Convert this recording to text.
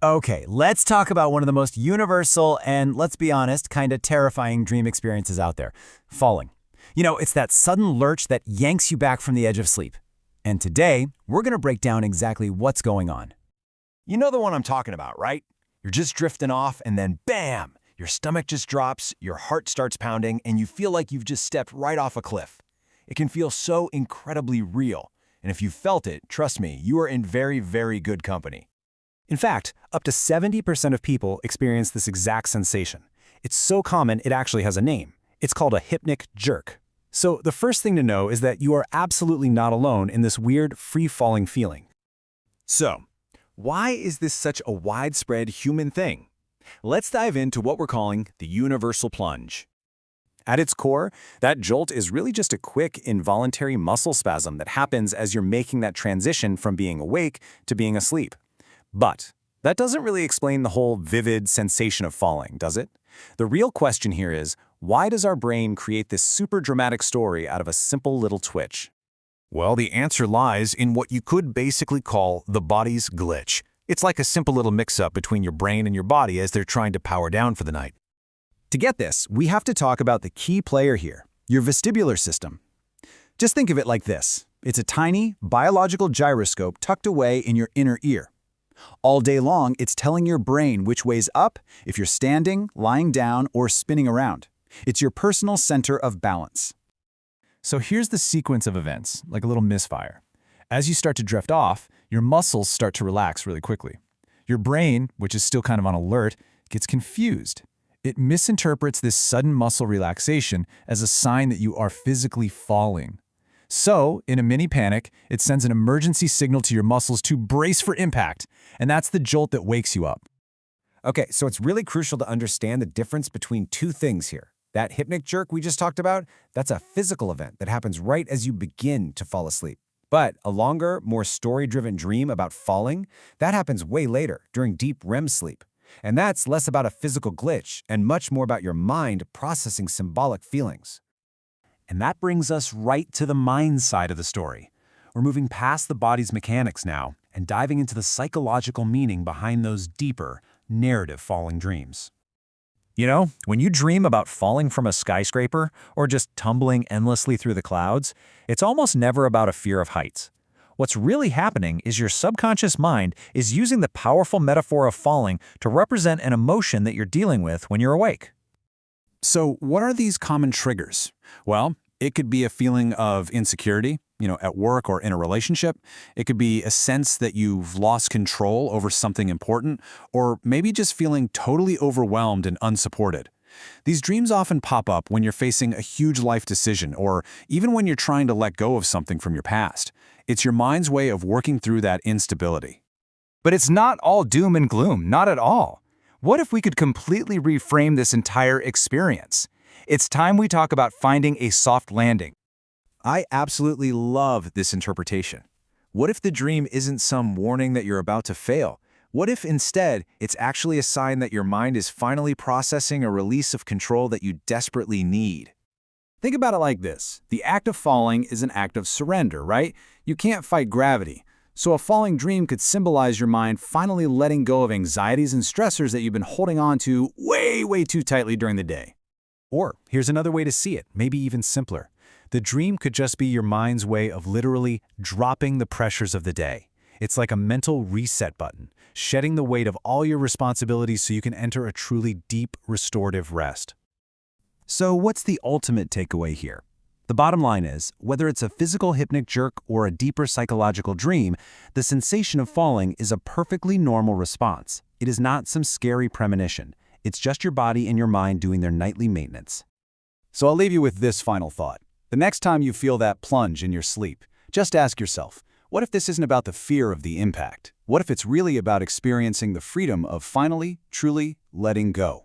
Okay, let's talk about one of the most universal and, let's be honest, kind of terrifying dream experiences out there, falling. It's that sudden lurch that yanks you back from the edge of sleep. And today, we're going to break down exactly what's going on. You know the one I'm talking about, right? You're just drifting off and then bam! Your stomach just drops, your heart starts pounding, and you feel like you've just stepped right off a cliff. It can feel so incredibly real. And if you felt it, trust me, you are in very, very good company. In fact, up to 70% of people experience this exact sensation. It's so common it actually has a name. It's called a hypnic jerk. So the first thing to know is that you are absolutely not alone in this weird free-falling feeling. So, why is this such a widespread human thing? Let's dive into what we're calling the universal plunge. At its core, that jolt is really just a quick, involuntary muscle spasm that happens as you're making that transition from being awake to being asleep. But that doesn't really explain the whole vivid sensation of falling, does it? The real question here is, why does our brain create this super dramatic story out of a simple little twitch? Well, the answer lies in what you could basically call the body's glitch. It's like a simple little mix-up between your brain and your body as they're trying to power down for the night. To get this, we have to talk about the key player here, your vestibular system. Just think of it like this. It's a tiny, biological gyroscope tucked away in your inner ear. All day long, it's telling your brain which way's up if you're standing, lying down, or spinning around. It's your personal center of balance. So here's the sequence of events, like a little misfire. As you start to drift off, your muscles start to relax really quickly. Your brain, which is still kind of on alert, gets confused. It misinterprets this sudden muscle relaxation as a sign that you are physically falling. So, in a mini panic, it sends an emergency signal to your muscles to brace for impact, and that's the jolt that wakes you up. Okay, so it's really crucial to understand the difference between two things here. That hypnic jerk we just talked about, that's a physical event that happens right as you begin to fall asleep. But a longer, more story-driven dream about falling, that happens way later, during deep REM sleep. And that's less about a physical glitch and much more about your mind processing symbolic feelings. And that brings us right to the mind side of the story. We're moving past the body's mechanics now and diving into the psychological meaning behind those deeper, narrative falling dreams. You know, when you dream about falling from a skyscraper or just tumbling endlessly through the clouds, it's almost never about a fear of heights. What's really happening is your subconscious mind is using the powerful metaphor of falling to represent an emotion that you're dealing with when you're awake. So what are these common triggers? Well, it could be a feeling of insecurity, at work or in a relationship. It could be a sense that you've lost control over something important, or maybe just feeling totally overwhelmed and unsupported. These dreams often pop up when you're facing a huge life decision, or even when you're trying to let go of something from your past. It's your mind's way of working through that instability. But it's not all doom and gloom, not at all. What if we could completely reframe this entire experience? It's time we talk about finding a soft landing. I absolutely love this interpretation. What if the dream isn't some warning that you're about to fail? What if instead it's actually a sign that your mind is finally processing a release of control that you desperately need? Think about it like this. The act of falling is an act of surrender, right? You can't fight gravity. So a falling dream could symbolize your mind finally letting go of anxieties and stressors that you've been holding on to way too tightly during the day. Or here's another way to see it, maybe even simpler. The dream could just be your mind's way of literally dropping the pressures of the day. It's like a mental reset button, shedding the weight of all your responsibilities so you can enter a truly deep, restorative rest. So what's the ultimate takeaway here? The bottom line is, whether it's a physical hypnic jerk or a deeper psychological dream, the sensation of falling is a perfectly normal response. It is not some scary premonition. It's just your body and your mind doing their nightly maintenance. So I'll leave you with this final thought. The next time you feel that plunge in your sleep, just ask yourself, what if this isn't about the fear of the impact? What if it's really about experiencing the freedom of finally, truly letting go?